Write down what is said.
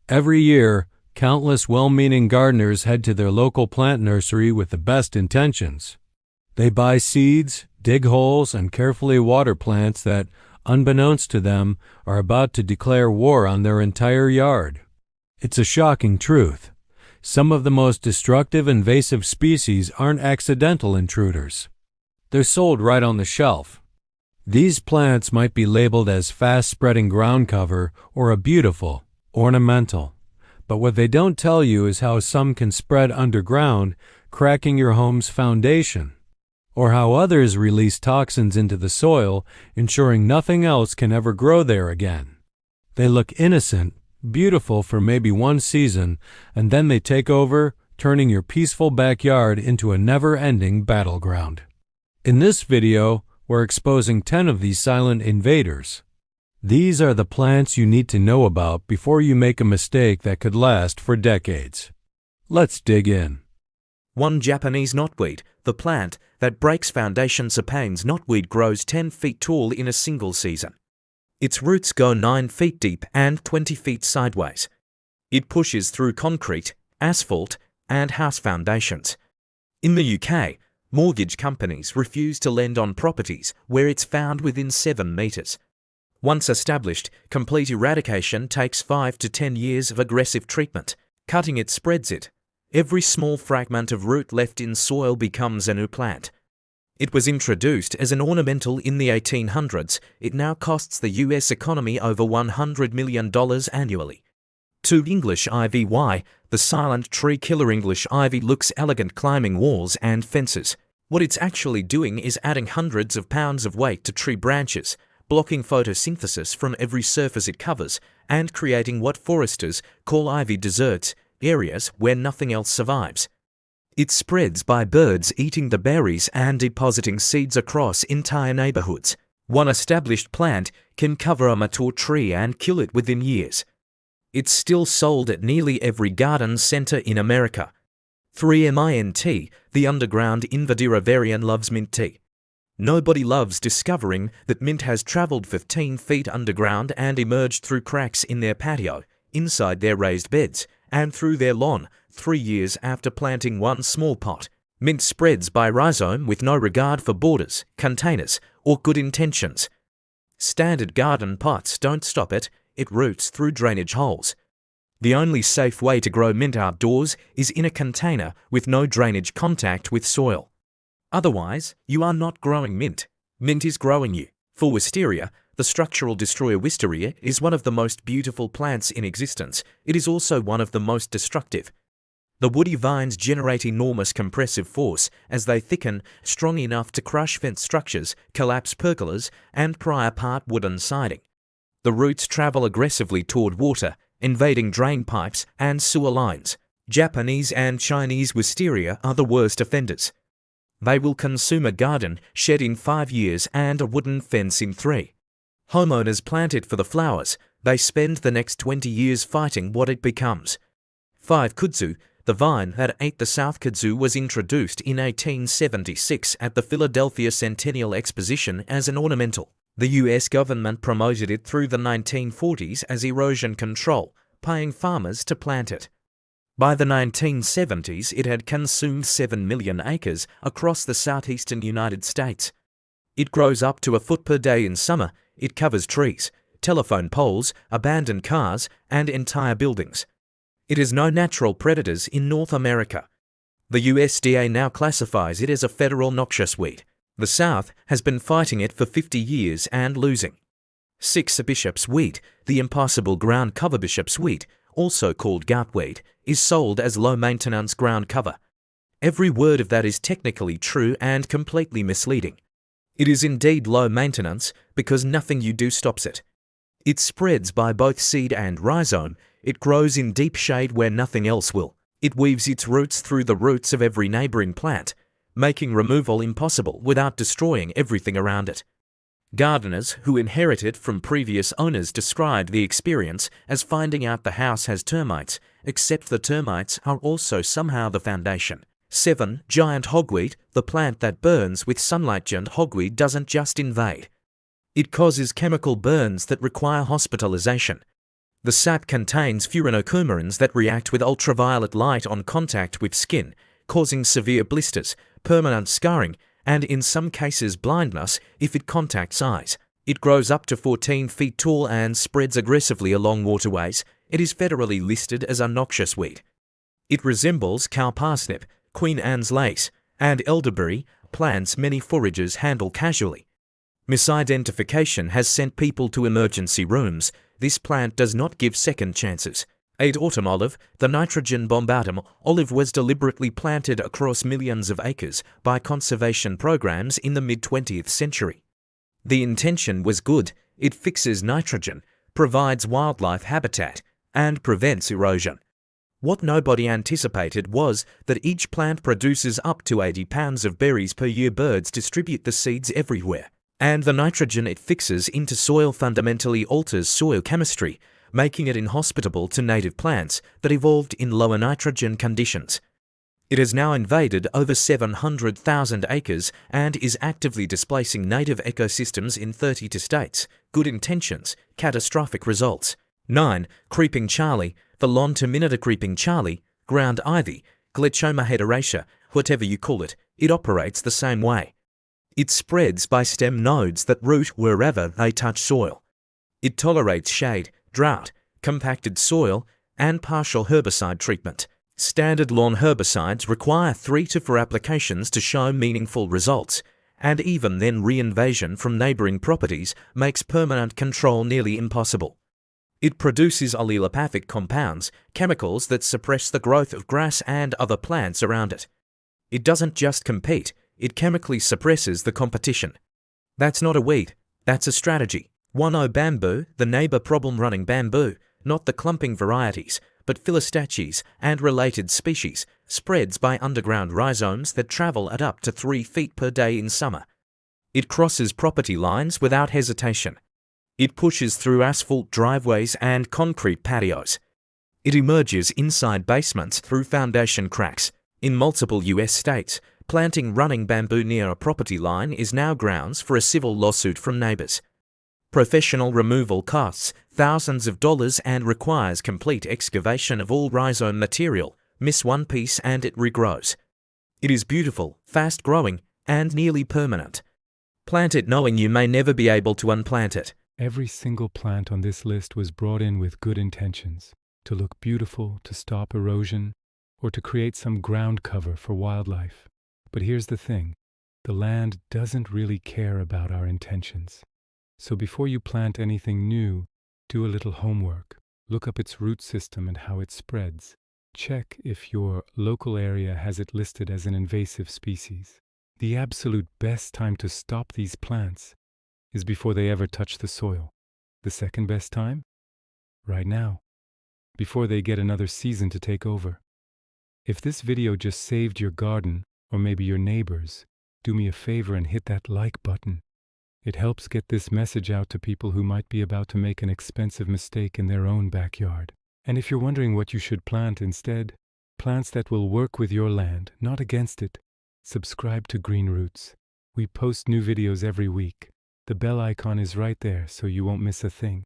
Every year, countless well-meaning gardeners head to their local plant nursery with the best intentions. They buy seeds, dig holes, and carefully water plants that, unbeknownst to them, are about to declare war on their entire yard. It's a shocking truth. Some of the most destructive invasive species aren't accidental intruders. They're sold right on the shelf. These plants might be labeled as fast-spreading ground cover or a beautiful, ornamental. But what they don't tell you is how some can spread underground, cracking your home's foundation, or how others release toxins into the soil, ensuring nothing else can ever grow there again. They look innocent, beautiful for maybe one season, and then they take over, turning your peaceful backyard into a never-ending battleground. In this video, we're exposing 10 of these silent invaders. These are the plants you need to know about before you make a mistake that could last for decades. Let's dig in. 1. Japanese knotweed, the plant that breaks foundation. Japan's knotweed grows 10 feet tall in a single season. Its roots go 9 feet deep and 20 feet sideways. It pushes through concrete, asphalt, and house foundations. In the UK, mortgage companies refuse to lend on properties where it's found within 7 meters. Once established, complete eradication takes 5 to 10 years of aggressive treatment. Cutting it spreads it. Every small fragment of root left in soil becomes a new plant. It was introduced as an ornamental in the 1800s. It now costs the US economy over $100 million annually. 2. English ivy. Why? The silent tree killer. English ivy looks elegant climbing walls and fences. What it's actually doing is adding hundreds of pounds of weight to tree branches, blocking photosynthesis from every surface it covers, and creating what foresters call ivy deserts, areas where nothing else survives. It spreads by birds eating the berries and depositing seeds across entire neighborhoods. One established plant can cover a mature tree and kill it within years. It's still sold at nearly every garden center in America. 3. Mint, the underground invader. Varian loves mint tea. Nobody loves discovering that mint has traveled 15 feet underground and emerged through cracks in their patio, inside their raised beds, and through their lawn 3 years after planting one small pot. Mint spreads by rhizome with no regard for borders, containers, or good intentions. Standard garden pots don't stop it. It roots through drainage holes. The only safe way to grow mint outdoors is in a container with no drainage contact with soil. Otherwise, you are not growing mint. Mint is growing you. For wisteria, the structural destroyer wisteria is one of the most beautiful plants in existence. It is also one of the most destructive. The woody vines generate enormous compressive force as they thicken, strong enough to crush fence structures, collapse pergolas, and pry apart wooden siding. The roots travel aggressively toward water, invading drain pipes and sewer lines. Japanese and Chinese wisteria are the worst offenders. They will consume a garden shed in 5 years and a wooden fence in 3. Homeowners plant it for the flowers. They spend the next 20 years fighting what it becomes. 5. Kudzu, the vine that ate the South. Kudzu was introduced in 1876 at the Philadelphia Centennial Exposition as an ornamental. The US government promoted it through the 1940s as erosion control, paying farmers to plant it. By the 1970s, it had consumed 7 million acres across the southeastern United States. It grows up to a foot per day in summer. It covers trees, telephone poles, abandoned cars, and entire buildings. It has no natural predators in North America. The USDA now classifies it as a federal noxious weed. The South has been fighting it for 50 years and losing. 6. Bishop's weed, the impossible ground cover. Bishop's weed, also called goutweed, is sold as low-maintenance ground cover. Every word of that is technically true and completely misleading. It is indeed low maintenance because nothing you do stops it. It spreads by both seed and rhizome. It grows in deep shade where nothing else will. It weaves its roots through the roots of every neighboring plant, making removal impossible without destroying everything around it. Gardeners who inherit it from previous owners described the experience as finding out the house has termites, except the termites are also somehow the foundation. 7. Giant hogweed, the plant that burns with sunlight. Giant hogweed doesn't just invade. It causes chemical burns that require hospitalization. The sap contains furanocoumarins that react with ultraviolet light on contact with skin, causing severe blisters, permanent scarring, and in some cases blindness if it contacts eyes. It grows up to 14 feet tall and spreads aggressively along waterways. It is federally listed as a noxious weed. It resembles cow parsnip, Queen Anne's lace, and elderberry, plants many foragers handle casually. Misidentification has sent people to emergency rooms. This plant does not give second chances. 8 autumn olive, the nitrogen bombardum olive was deliberately planted across millions of acres by conservation programs in the mid-20th century. The intention was good. It fixes nitrogen, provides wildlife habitat, and prevents erosion. What nobody anticipated was that each plant produces up to 80 pounds of berries per year. Birds distribute the seeds everywhere, and the nitrogen it fixes into soil fundamentally alters soil chemistry, making it inhospitable to native plants that evolved in lower nitrogen conditions. It has now invaded over 700,000 acres and is actively displacing native ecosystems in 32 states. Good intentions, catastrophic results. 9. Creeping Charlie, the lawn terminator. Creeping Charlie, ground ivy, Glechoma hederacea, whatever you call it, it operates the same way. It spreads by stem nodes that root wherever they touch soil. It tolerates shade, drought, compacted soil, and partial herbicide treatment. Standard lawn herbicides require 3 to 4 applications to show meaningful results, and even then reinvasion from neighboring properties makes permanent control nearly impossible. It produces allelopathic compounds, chemicals that suppress the growth of grass and other plants around it. It doesn't just compete, it chemically suppresses the competition. That's not a weed, that's a strategy. 1.0 bamboo, the neighbor problem-running bamboo, not the clumping varieties, but philostachys and related species, spreads by underground rhizomes that travel at up to 3 feet per day in summer. It crosses property lines without hesitation. It pushes through asphalt driveways and concrete patios. It emerges inside basements through foundation cracks. In multiple US states, planting running bamboo near a property line is now grounds for a civil lawsuit from neighbors. Professional removal costs thousands of dollars and requires complete excavation of all rhizome material. Miss one piece and it regrows. It is beautiful, fast-growing, and nearly permanent. Plant it knowing you may never be able to unplant it. Every single plant on this list was brought in with good intentions, to look beautiful, to stop erosion, or to create some ground cover for wildlife. But here's the thing, the land doesn't really care about our intentions. So before you plant anything new, do a little homework. Look up its root system and how it spreads. Check if your local area has it listed as an invasive species. The absolute best time to stop these plants is before they ever touch the soil. The second best time? Right now, before they get another season to take over. If this video just saved your garden, or maybe your neighbors, do me a favor and hit that like button. It helps get this message out to people who might be about to make an expensive mistake in their own backyard. And if you're wondering what you should plant instead, plants that will work with your land, not against it, subscribe to Green Roots. We post new videos every week. The bell icon is right there so you won't miss a thing.